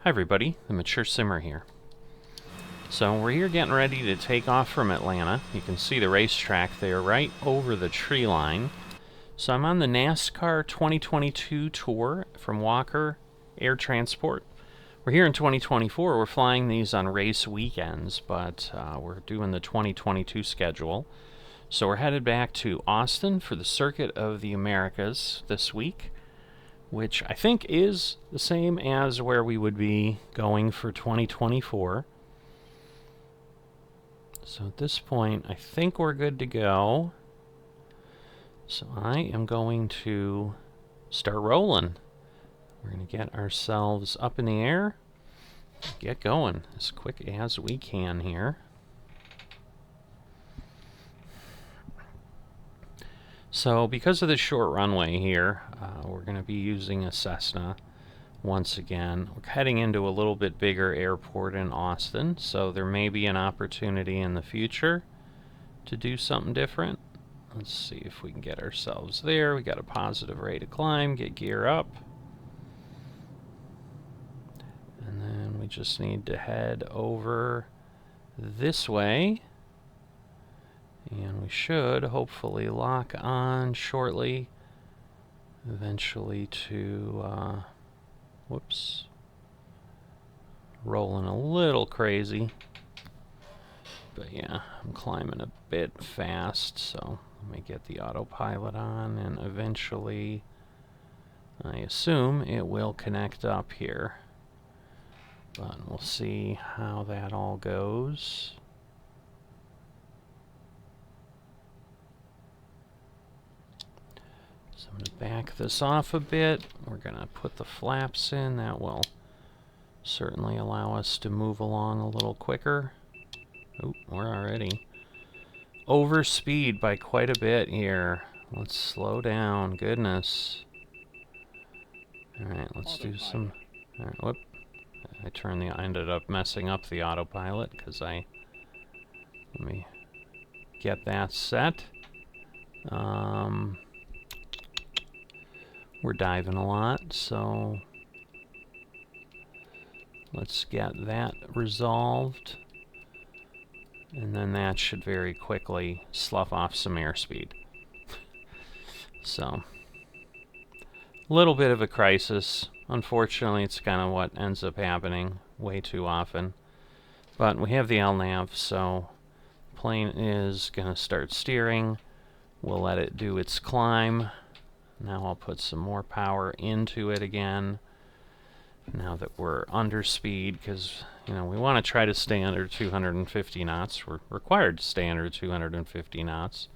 Hi everybody, the Mature Simmer here. So we're here getting ready to take off from Atlanta. You can see the racetrack there right over the tree line. So I'm on the Nascar 2022 tour from Walker Air Transport. We're here in 2024. We're flying these on race weekends, but we're doing the 2022 schedule. So we're headed back to Austin for the Circuit of the Americas this week, which I think is the same as where we would be going for 2024. So at this point, I think we're good to go. So I am going to start rolling. We're going to get ourselves up in the air, get going as quick as we can here. So because of the short runway here, we're going to be using a Cessna once again. We're heading into a little bit bigger airport in Austin, so there may be an opportunity in the future to do something different. Let's see if we can get ourselves there. We got a positive rate of climb, get gear up. And then we just need to head over this way. And we should hopefully lock on shortly, eventually to, whoops, rolling a little crazy. But yeah, I'm climbing a bit fast, so let me get the autopilot on, and eventually, I assume it will connect up here. But we'll see how that all goes. So I'm going to back this off a bit. We're going to put the flaps in. That will certainly allow us to move along a little quicker. Oh, we're already over speed by quite a bit here. Let's slow down. Goodness. Alright, let's do some... Alright, whoop. I ended up messing up the autopilot because let me get that set. We're diving a lot, so let's get that resolved. And then that should very quickly slough off some airspeed. So, a little bit of a crisis. Unfortunately, it's kind of what ends up happening way too often. But we have the LNAV, so plane is going to start steering. We'll let it do its climb. Now I'll put some more power into it again. Now that we're under speed, because we want to try to stay under 250 knots. We're required to stay under 250 knots,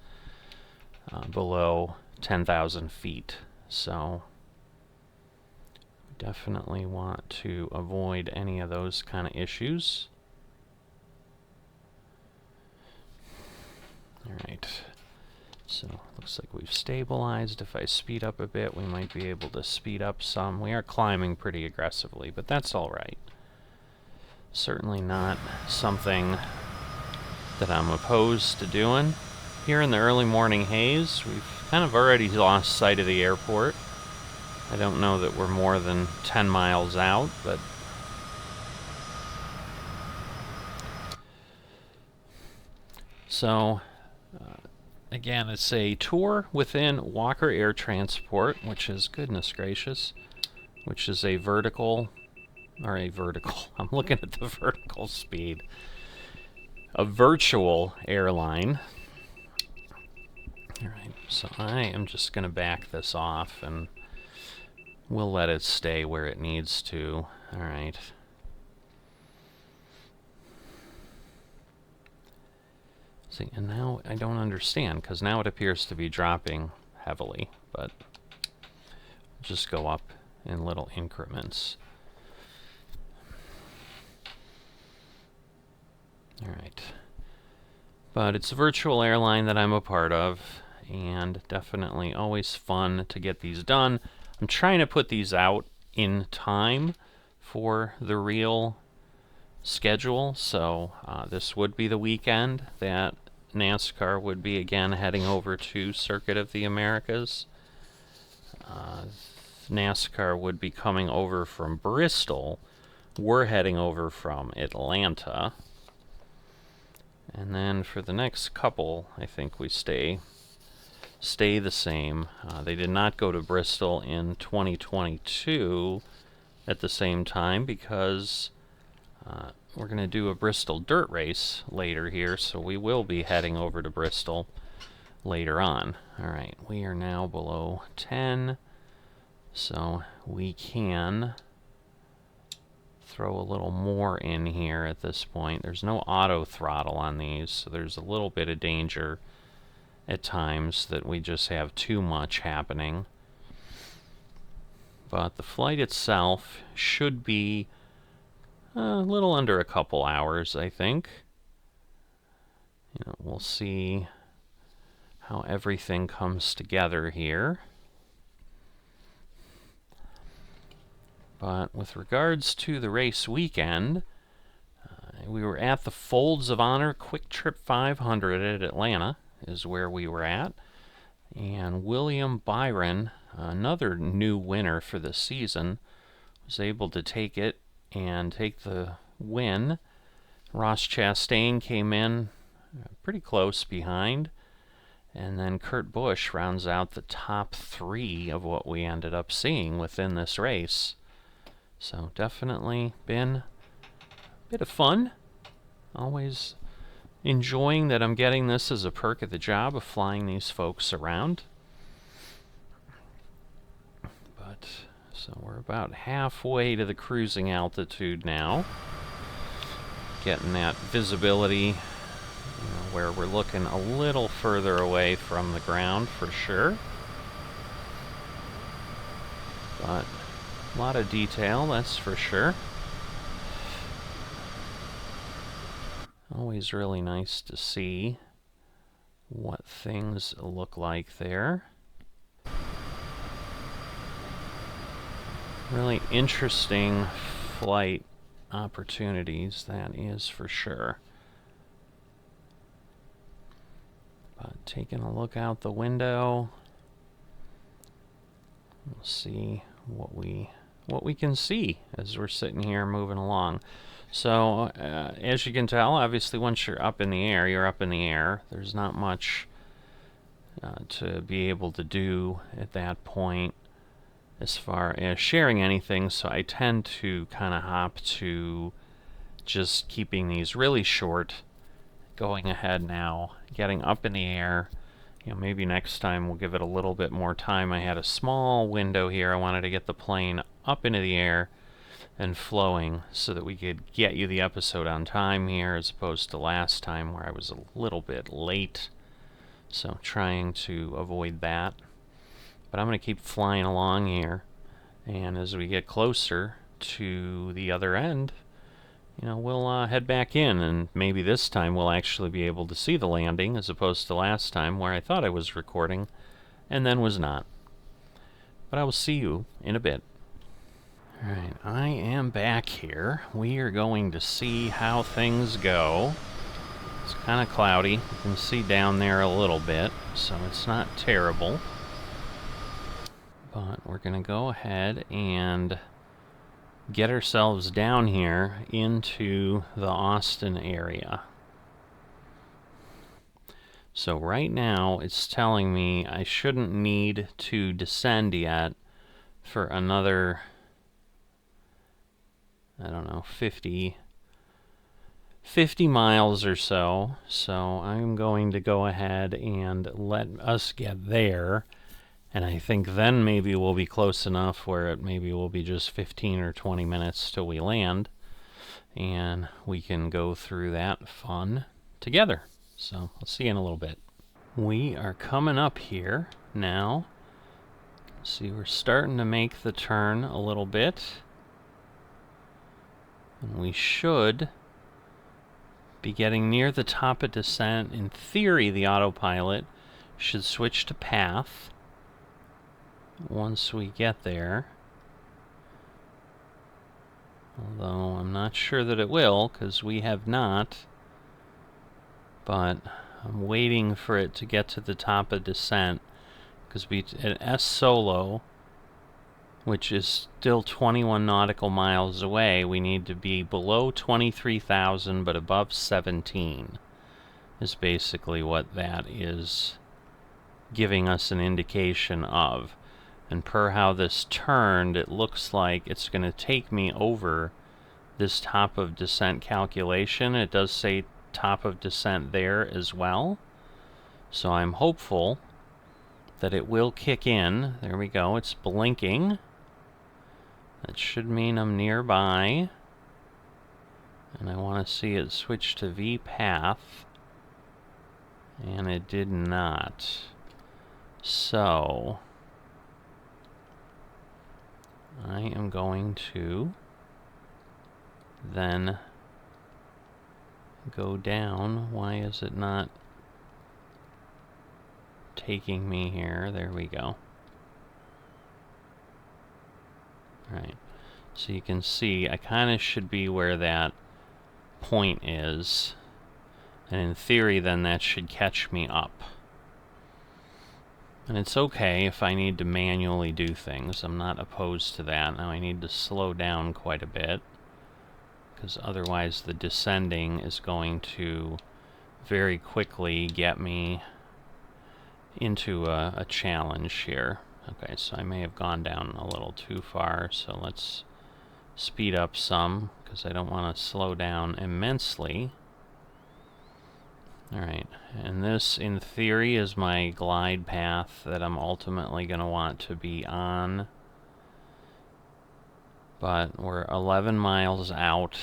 below 10,000 feet. So we definitely want to avoid any of those kind of issues. All right. So, looks like we've stabilized. If I speed up a bit, we might be able to speed up some. We are climbing pretty aggressively, but that's all right. Certainly not something that I'm opposed to doing. Here in the early morning haze, we've kind of already lost sight of the airport. I don't know that we're more than 10 miles out, but... So... Again, it's a tour within Walker Air Transport, which is, goodness gracious, which is a vertical, I'm looking at the vertical speed, a virtual airline. Alright, so I am just going to back this off, and we'll let it stay where it needs to. Alright. See, and now I don't understand, because now it appears to be dropping heavily, but just go up in little increments. Alright. But it's a virtual airline that I'm a part of, and definitely always fun to get these done. I'm trying to put these out in time for the real schedule, so this would be the weekend that NASCAR would be again heading over to Circuit of the Americas. NASCAR would be coming over from Bristol we're heading over from Atlanta. And then for the next couple, I think we stay the same. They did not go to Bristol in 2022 at the same time because we're going to do a Bristol dirt race later here, so we will be heading over to Bristol later on. Alright, we are now below 10, so we can throw a little more in here at this point. There's no auto throttle on these, so there's a little bit of danger at times that we just have too much happening. But the flight itself should be a little under a couple hours, I think. You know, we'll see how everything comes together here. But with regards to the race weekend, we were at the Folds of Honor Quick Trip 500 at Atlanta, is where we were at. And William Byron, another new winner for the season, was able to take it and take the win. Ross Chastain came in pretty close behind. And then Kurt Busch rounds out the top 3 of what we ended up seeing within this race. So definitely been a bit of fun. Always enjoying that I'm getting this as a perk of the job of flying these folks around. But so we're about halfway to the cruising altitude now. Getting that visibility, you know, where we're looking a little further away from the ground for sure. But a lot of detail, that's for sure. Always really nice to see what things look like there. Really interesting flight opportunities, that is for sure. But taking a look out the window, we'll see what we can see as we're sitting here moving along. So as you can tell, obviously once you're up in the air, you're up in the air. There's not much to be able to do at that point as far as sharing anything, so I tend to kind of hop to just keeping these really short, going ahead now, getting up in the air. You know, maybe next time we'll give it a little bit more time. I had a small window here. I wanted to get the plane up into the air and flowing so that we could get you the episode on time here, as opposed to last time where I was a little bit late. So trying to avoid that. But I'm going to keep flying along here, and as we get closer to the other end, you know, we'll head back in, and maybe this time we'll actually be able to see the landing, as opposed to last time where I thought I was recording and then was not. But I will see you in a bit. Alright, I am back here. We are going to see how things go. It's kind of cloudy. You can see down there a little bit, so it's not terrible. But we're going to go ahead and get ourselves down here into the Austin area. So right now it's telling me I shouldn't need to descend yet for another, I don't know, 50 miles or so. So I'm going to go ahead and let us get there. And I think then maybe we'll be close enough where it maybe will be just 15 or 20 minutes till we land. And we can go through that fun together. So I'll see you in a little bit. We are coming up here now. See, we're starting to make the turn a little bit. And we should be getting near the top of descent. In theory, the autopilot should switch to path once we get there. Although I'm not sure that it will, because we have not. But I'm waiting for it to get to the top of descent, because at S solo which is still 21 nautical miles away. We need to be below 23,000 but above 17 is basically what that is giving us an indication of. And per how this turned, it looks like it's going to take me over this top of descent calculation. It does say top of descent there as well. So I'm hopeful that it will kick in. There we go, it's blinking. That should mean I'm nearby. And I want to see it switch to V path. And it did not. So I am going to then go down. Why is it not taking me here? There we go. Alright, so you can see I kind of should be where that point is, and in theory then that should catch me up. And it's okay if I need to manually do things. I'm not opposed to that. Now I need to slow down quite a bit, because otherwise the descending is going to very quickly get me into a challenge here. Okay, so I may have gone down a little too far, so let's speed up some, because I don't want to slow down immensely. Alright, and this, in theory, is my glide path that I'm ultimately going to want to be on. But we're 11 miles out.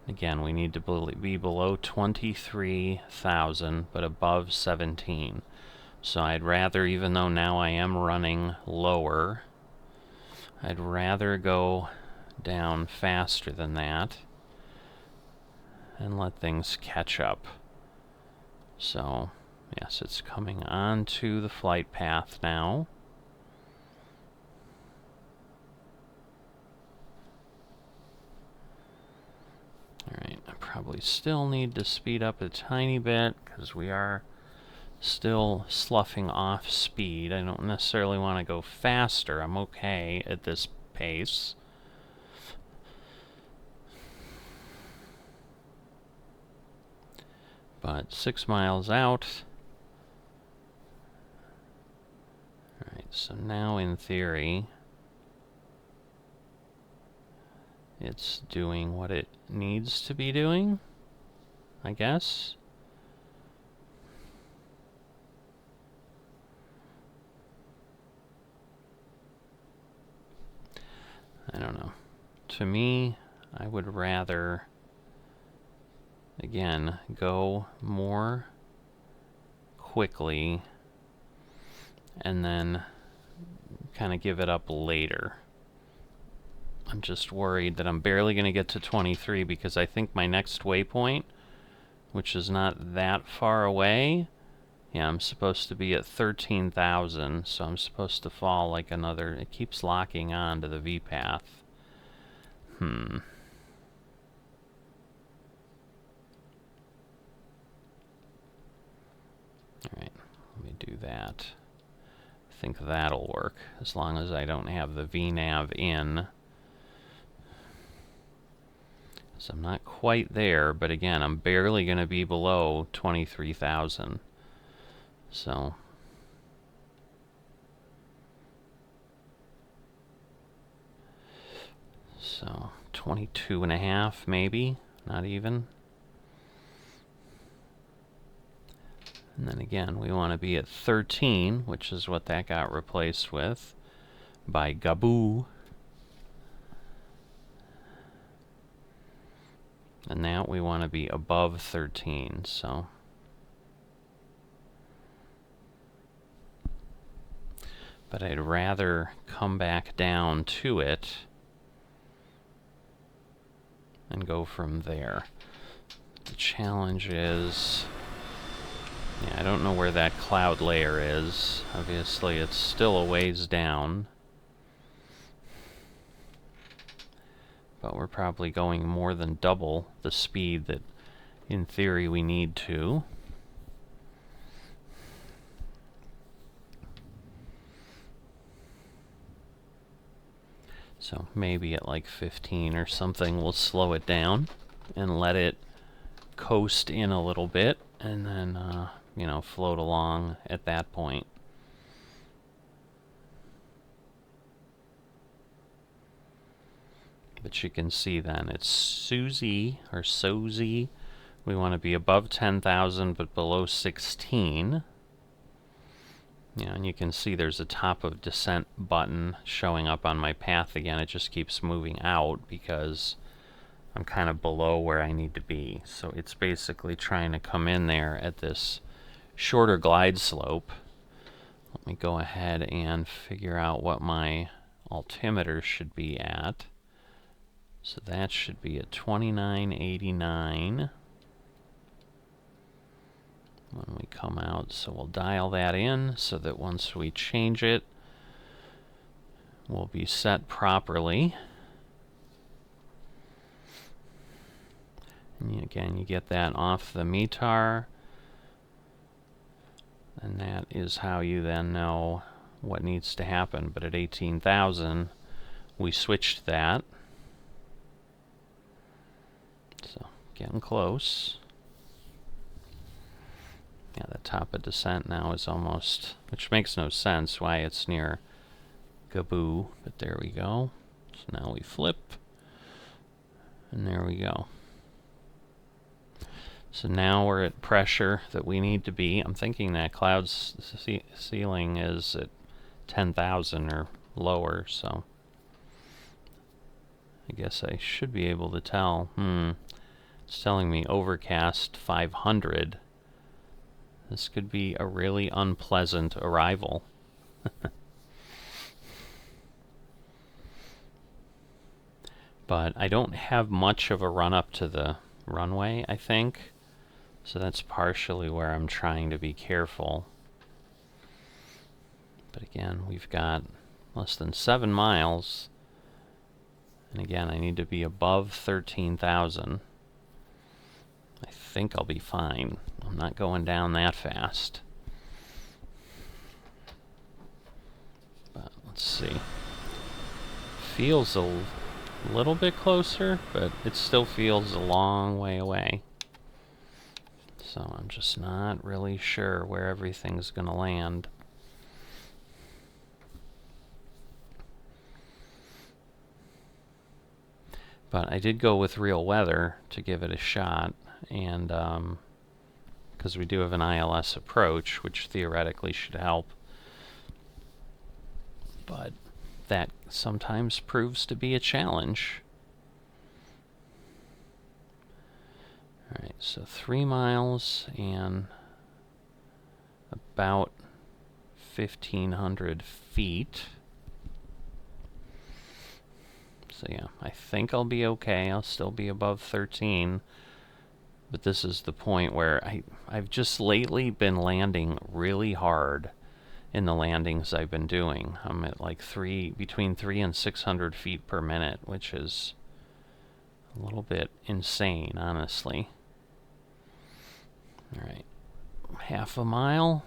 Again, we need to be below 23,000, but above 17. So I'd rather, even though now I am running lower, I'd rather go down faster than that and let things catch up. So, yes, it's coming onto the flight path now. Alright, I probably still need to speed up a tiny bit, because we are still sloughing off speed. I don't necessarily want to go faster. I'm okay at this pace. But 6 miles out. Alright, so now in theory it's doing what it needs to be doing, I guess. I don't know. To me, I would rather, again, go more quickly and then kind of give it up later. I'm just worried that I'm barely going to get to 23, because I think my next waypoint, which is not that far away, yeah, I'm supposed to be at 13,000, so I'm supposed to fall like another, it keeps locking on to the V path. Alright, let me do that. I think that'll work, as long as I don't have the VNav in. So I'm not quite there, but again, I'm barely going to be below 23,000. So 22.5 maybe, not even. And then again, we want to be at 13, which is what that got replaced with by Gaboo. And now we want to be above 13, so. But I'd rather come back down to it and go from there. The challenge is, yeah, I don't know where that cloud layer is. Obviously, it's still a ways down. But we're probably going more than double the speed that, in theory, we need to. So maybe at like 15 or something we'll slow it down and let it coast in a little bit, and then you know, float along at that point. But you can see then it's Susie or Sozy. We want to be above 10,000 but below 16. Yeah, and you can see there's a top of descent button showing up on my path again. It just keeps moving out because I'm kind of below where I need to be. So it's basically trying to come in there at this shorter glide slope. Let me go ahead and figure out what my altimeter should be at. So that should be at 2989 when we come out. So we'll dial that in so that once we change it, we'll be set properly. And again, you get that off the METAR, and that is how you then know what needs to happen. But at 18,000, we switched that. So getting close. Yeah, the top of descent now is almost, which makes no sense why it's near Gaboo, but there we go. So now we flip, and there we go. So now we're at pressure that we need to be. I'm thinking that cloud's ceiling is at 10,000 or lower, so I guess I should be able to tell. It's telling me overcast 500. This could be a really unpleasant arrival. But I don't have much of a run up to the runway, I think. So that's partially where I'm trying to be careful. But again, we've got less than 7 miles. And again, I need to be above 13,000. I think I'll be fine. I'm not going down that fast. But let's see. Feels a little bit closer, but it still feels a long way away. So I'm just not really sure where everything's going to land. But I did go with real weather to give it a shot, and because we do have an ILS approach, which theoretically should help. But that sometimes proves to be a challenge. Alright, so 3 miles and about 1,500 feet. So yeah, I think I'll be okay. I'll still be above 13. But this is the point where I've just lately been landing really hard in the landings I've been doing. I'm at like between 300 and 600 feet per minute, which is a little bit insane, honestly. Alright, half a mile.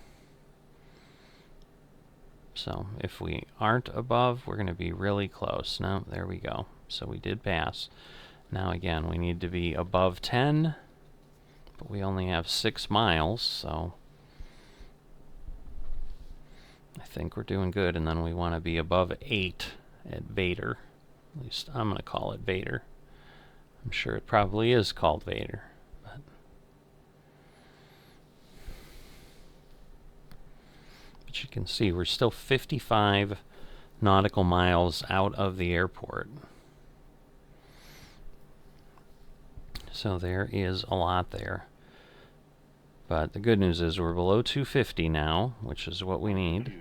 So if we aren't above, we're going to be really close. No, there we go. So we did pass. Now again, we need to be above 10, but we only have 6 miles, so I think we're doing good. And then we want to be above 8 at Vader. At least I'm going to call it Vader. I'm sure it probably is called Vader. But you can see we're still 55 nautical miles out of the airport. So there is a lot there. But the good news is we're below 250 now, which is what we need.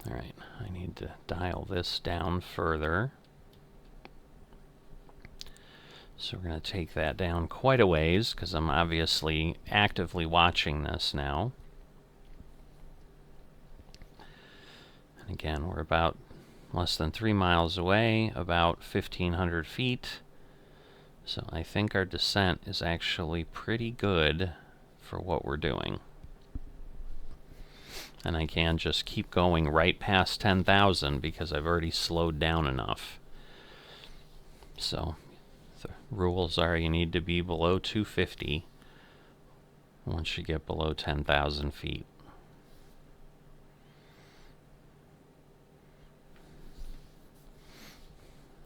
Alright, I need to dial this down further. So we're going to take that down quite a ways, because I'm obviously actively watching this now. And again, we're about less than 3 miles away, about 1,500 feet. So I think our descent is actually pretty good for what we're doing. And I can just keep going right past 10,000 because I've already slowed down enough. So the rules are you need to be below 250 once you get below 10,000 feet.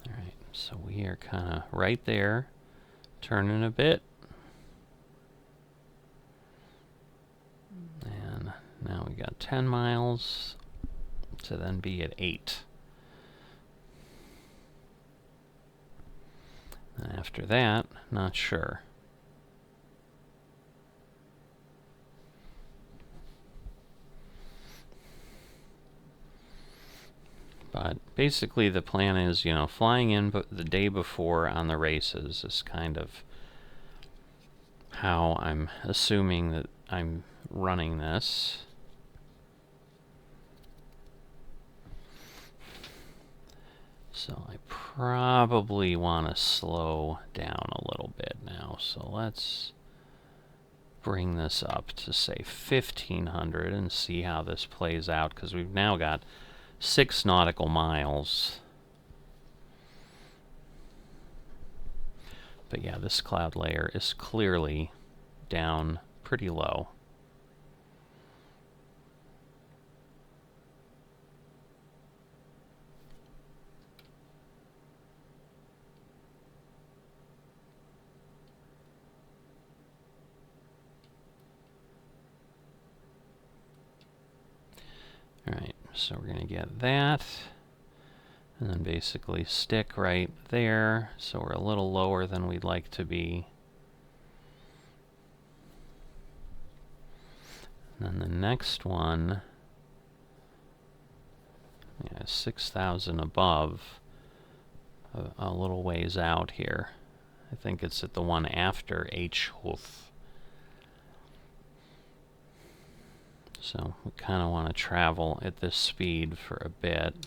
Alright, so we are kind of right there, turning a bit. And now we got 10 miles to then be at 8. And after that, not sure. But basically the plan is, you know, flying in the day before on the races is kind of how I'm assuming that I'm running this. So I probably want to slow down a little bit now. So let's bring this up to say 1500 and see how this plays out, because we've now got 6 nautical miles. But yeah, this cloud layer is clearly down pretty low. Alright, so we're going to get that, and then basically stick right there, so we're a little lower than we'd like to be. And then the next one, yeah, 6,000 above, a little ways out here. I think it's at the one after Khmp-Kaus. So we kind of want to travel at this speed for a bit.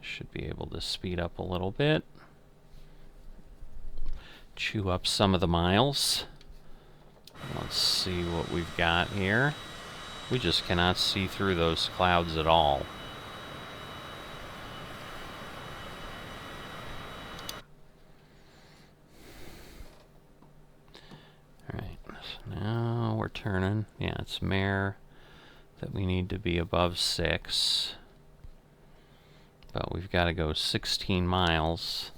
Should be able to speed up a little bit. Chew up some of the miles. Let's see what we've got here. We just cannot see through those clouds at all. Alright, so now we're turning. Yeah, it's mare that we need to be above 6. But we've got to go 16 miles.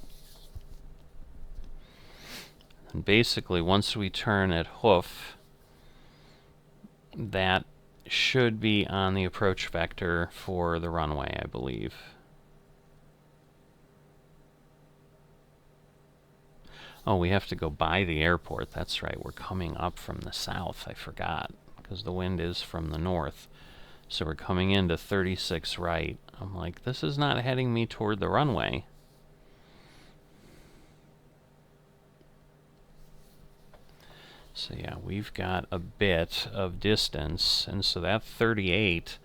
And basically, once we turn at hoof, that should be on the approach vector for the runway, I believe. Oh, we have to go by the airport. That's right. We're coming up from the south. I forgot, because the wind is from the north. So we're coming into 36 right. I'm like, this is not heading me toward the runway. So yeah, we've got a bit of distance, and so that 38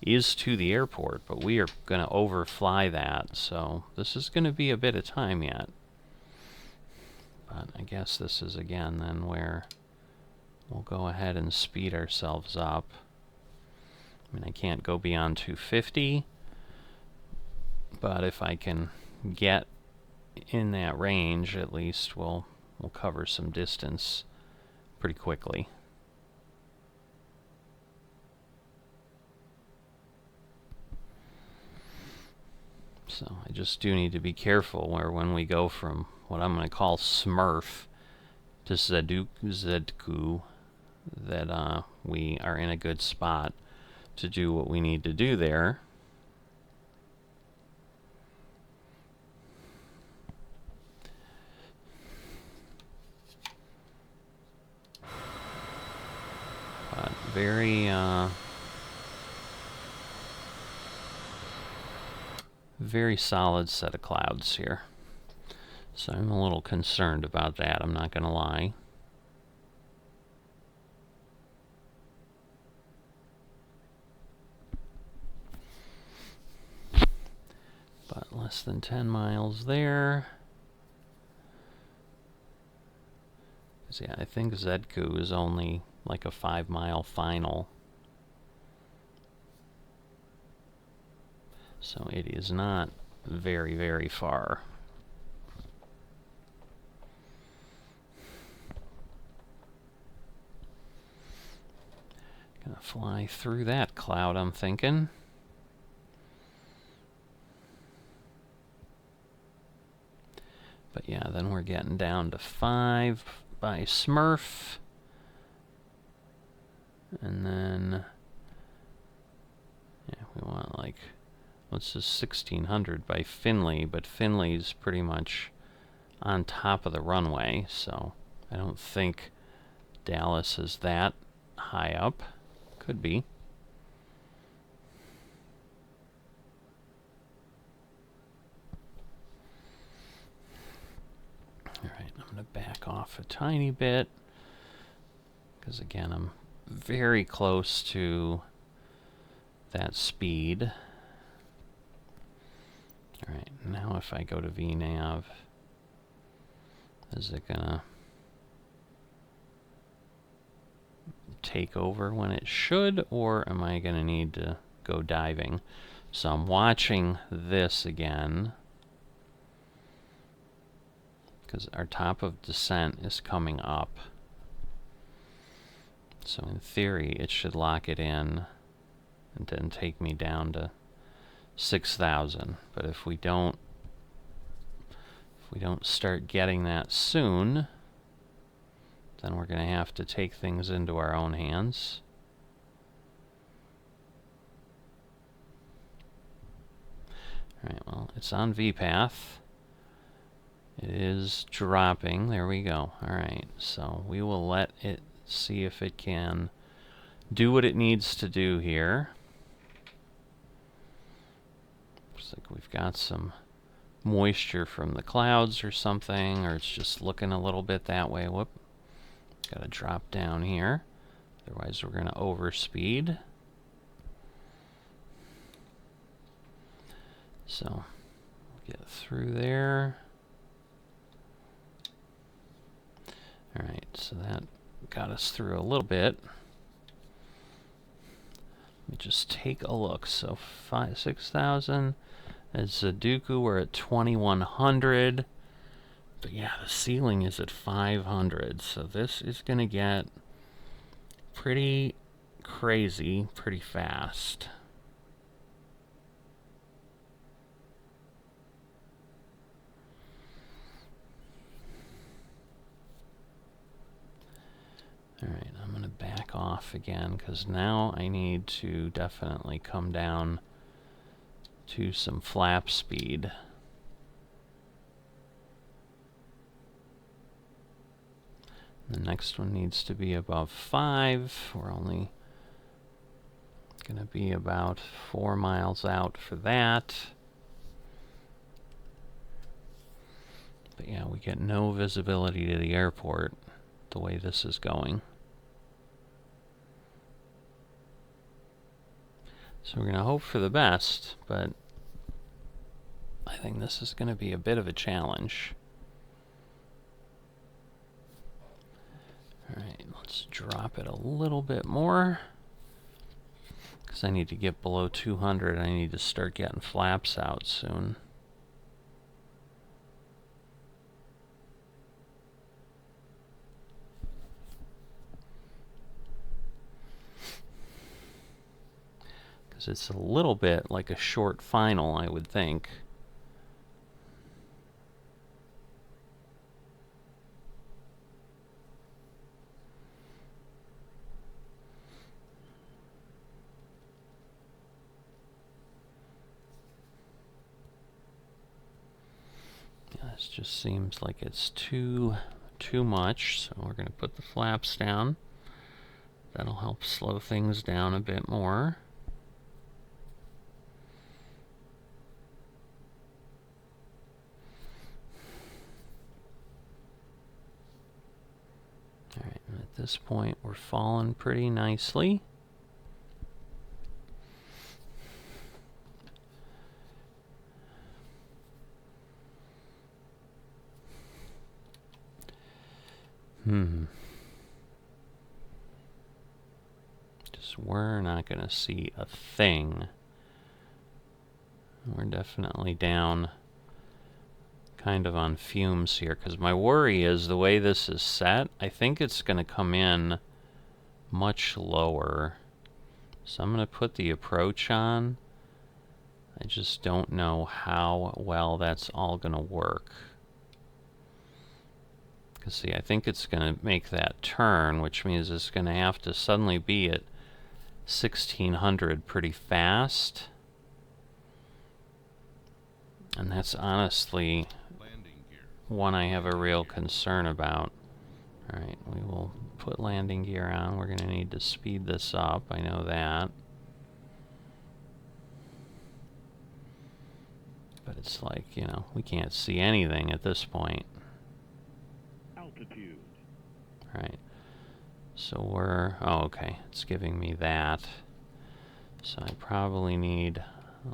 is to the airport, but we are going to overfly that, so this is going to be a bit of time yet. But I guess this is again then where we'll go ahead and speed ourselves up. I mean, I can't go beyond 250, but if I can get in that range, at least we'll cover some distance pretty quickly. So I just do need to be careful where when we go from what I'm going to call Smurf to Zedku, that we are in a good spot to do what we need to do there. But very solid set of clouds here. So I'm a little concerned about that, I'm not going to lie. But less than 10 miles there. Yeah, I think Zedku is only like a 5-mile final. So it is not very, very far. Gonna fly through that cloud, I'm thinking. But yeah, then we're getting down to 5 by Smurf. And then, yeah, we want like, what's this, 1600 by Finley, but Finley's pretty much on top of the runway, so I don't think Dallas is that high up. Could be. Alright, I'm going to back off a tiny bit, because again, I'm very close to that speed. Alright, now if I go to VNav, is it gonna take over when it should, or am I gonna need to go diving? So I'm watching this again, because our top of descent is coming up. So in theory, it should lock it in and then take me down to 6,000. But if we don't start getting that soon, then we're going to have to take things into our own hands. Alright, well, it's on VPath. It is dropping. There we go. Alright, so we will let it see if it can do what it needs to do here. Looks like we've got some moisture from the clouds or something, or it's just looking a little bit that way. Whoop. Gotta drop down here. Otherwise we're gonna overspeed. So, get through there. Alright, so that got us through a little bit. Let me just take a look. So 6,000. At Zaduku, we're at 2,100. But yeah, the ceiling is at 500. So this is going to get pretty crazy pretty fast. Alright, I'm going to back off again, because now I need to definitely come down to some flap speed. The next one needs to be above 5. We're only going to be about 4 miles out for that. But yeah, we get no visibility to the airport the way this is going. So we're going to hope for the best, but I think this is going to be a bit of a challenge. Alright, let's drop it a little bit more, because I need to get below 200. I need to start getting flaps out soon. Because it's a little bit like a short final, I would think. Yeah, this just seems like it's too much, so we're going to put the flaps down. That'll help slow things down a bit more. Alright, and at this point we're falling pretty nicely. Just we're not going to see a thing We're definitely down kind of on fumes here, because my worry is the way this is set, I think it's going to come in much lower. So I'm going to put the approach on. I just don't know how well that's all going to work. Because see, I think it's going to make that turn, which means it's going to have to suddenly be at 1600 pretty fast. And that's honestly one I have a real concern about. Alright, we will put landing gear on. We're going to need to speed this up, I know that. But it's like, you know, we can't see anything at this point. Altitude. Right. So we're... oh, okay. It's giving me that. So I probably need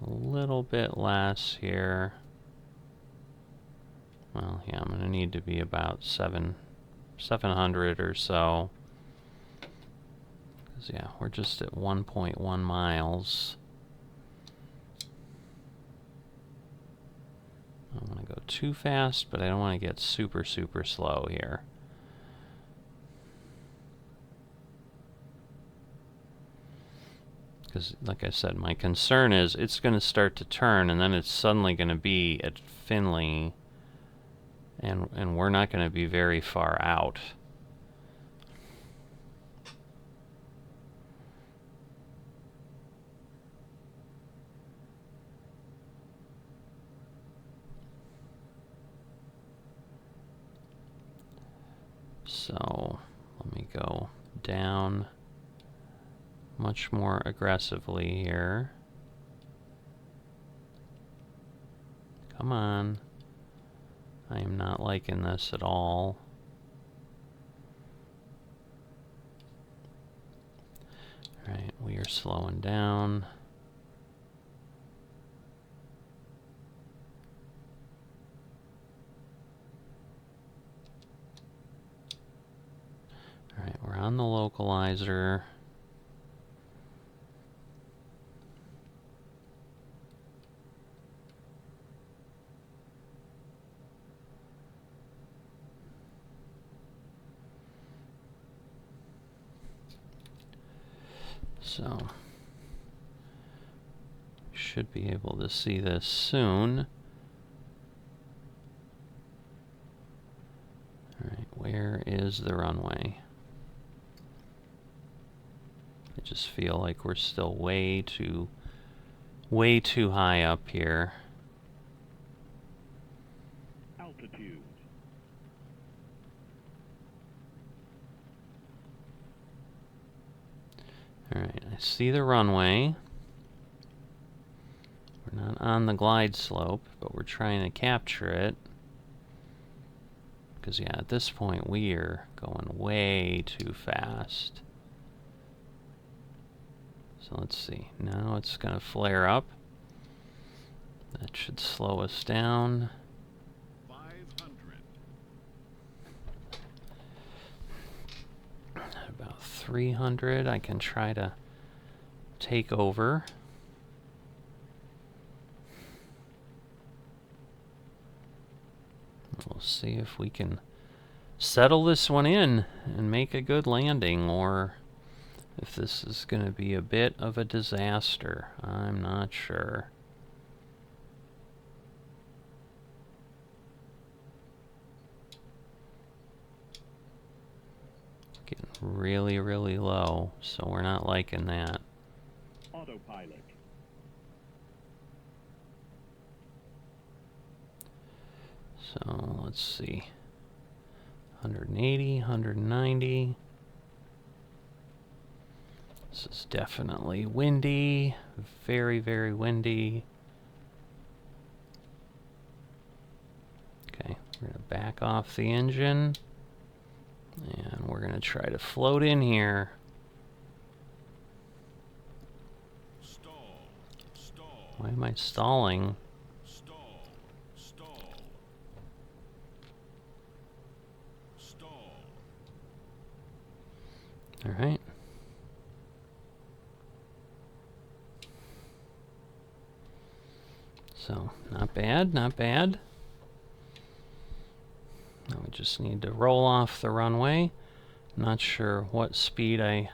a little bit less here. Well, yeah, I'm going to need to be about 700 or so. Because, yeah, we're just at 1.1 miles. I don't want to go too fast, but I don't want to get super, super slow here. Because, like I said, my concern is it's going to start to turn, and then it's suddenly going to be at Finley, and we're not going to be very far out. So, let me go down much more aggressively here. Come on. I am not liking this at all. Alright, we are slowing down. Alright, we're on the localizer. So, should be able to see this soon. Alright, where is the runway? I just feel like we're still way too high up here. Altitude. Alright, I see the runway. We're not on the glide slope, but we're trying to capture it. Because, yeah, at this point we are going way too fast. So let's see. Now it's going to flare up. That should slow us down. 500. At about 300, I can try to take over. We'll see if we can settle this one in and make a good landing, or if this is going to be a bit of a disaster. I'm not sure. Getting really, really low, so we're not liking that. Autopilot. So let's see. 180, 190. This is definitely windy. Very, very windy. Okay, we're going to back off the engine. And we're going to try to float in here. Stall. Stall. Why am I stalling? Stall. Stall. Stall. All right. So, not bad, not bad. Now we just need to roll off the runway. Not sure what speed I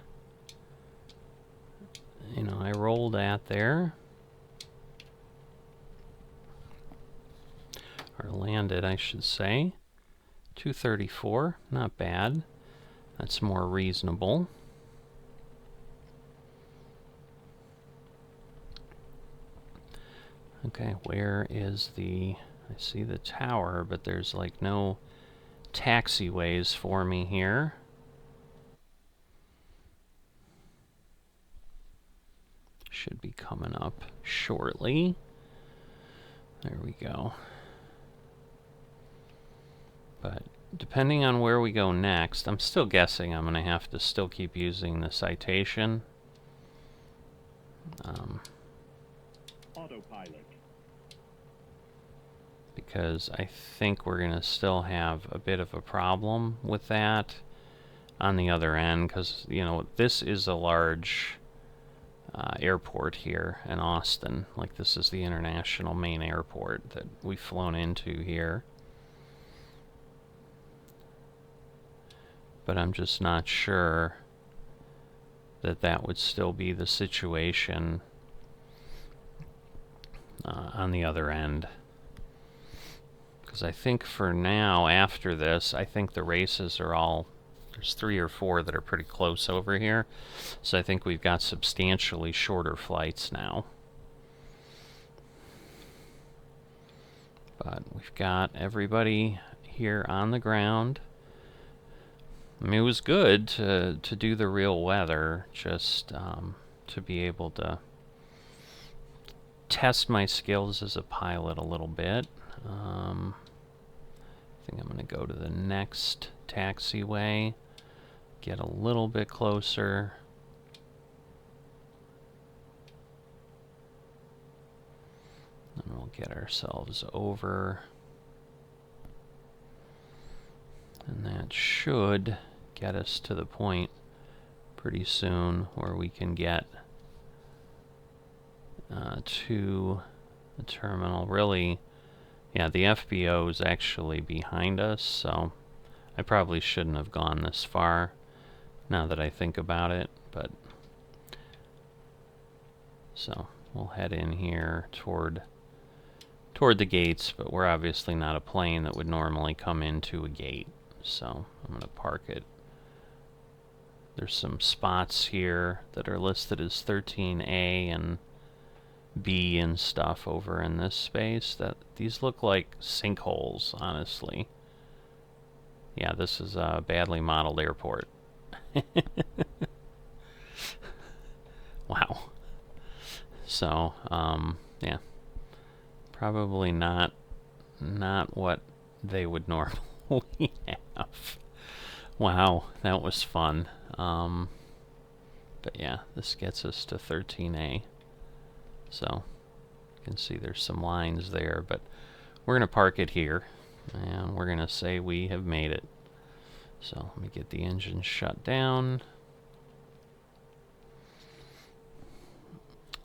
rolled at there. Or landed, I should say. 234, not bad. That's more reasonable. Okay, where is the... I see the tower, but there's like no taxiways for me here. Should be coming up shortly. There we go. But depending on where we go next, I'm still guessing I'm going to have to still keep using the citation. Autopilot. Because I think we're going to still have a bit of a problem with that on the other end, because, you know, this is a large airport here in Austin. Like, this is the international main airport that we've flown into here. But I'm just not sure that that would still be the situation on the other end. Because I think for now, after this, I think the races are all... There's 3 or 4 that are pretty close over here. So I think we've got substantially shorter flights now. But we've got everybody here on the ground. I mean, it was good to do the real weather, just to be able to test my skills as a pilot a little bit. I think I'm going to go to the next taxiway, get a little bit closer. And we'll get ourselves over. And that should get us to the point pretty soon where we can get to the terminal. Really, yeah, the FBO is actually behind us, so I probably shouldn't have gone this far now that I think about it, but so we'll head in here toward the gates, but we're obviously not a plane that would normally come into a gate, so I'm going to park it. There's some spots here that are listed as 13A and B and stuff over in this space. That these look like sinkholes, honestly. Yeah, this is a badly modeled airport. Wow. So, yeah, probably not what they would normally have. Wow, that was fun. But yeah, this gets us to 13A. So you can see there's some lines there, but we're going to park it here, and we're going to say we have made it. So let me get the engine shut down.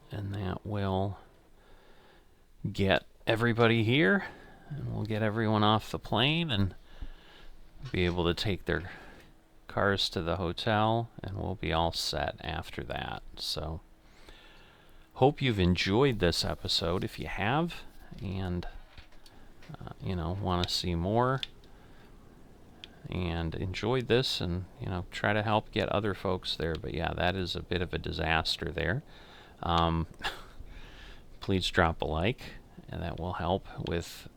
And that will get everybody here, and we'll get everyone off the plane and be able to take their cars to the hotel, and we'll be all set after that. So hope you've enjoyed this episode. If you have, and you know, want to see more and enjoyed this, and you know, try to help get other folks there. But yeah, that is a bit of a disaster there. Please drop a like, and that will help with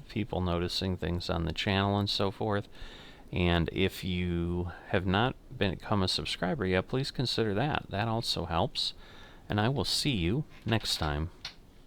people noticing things on the channel and so forth. And if you have not become a subscriber yet, please consider that. That also helps. And I will see you next time.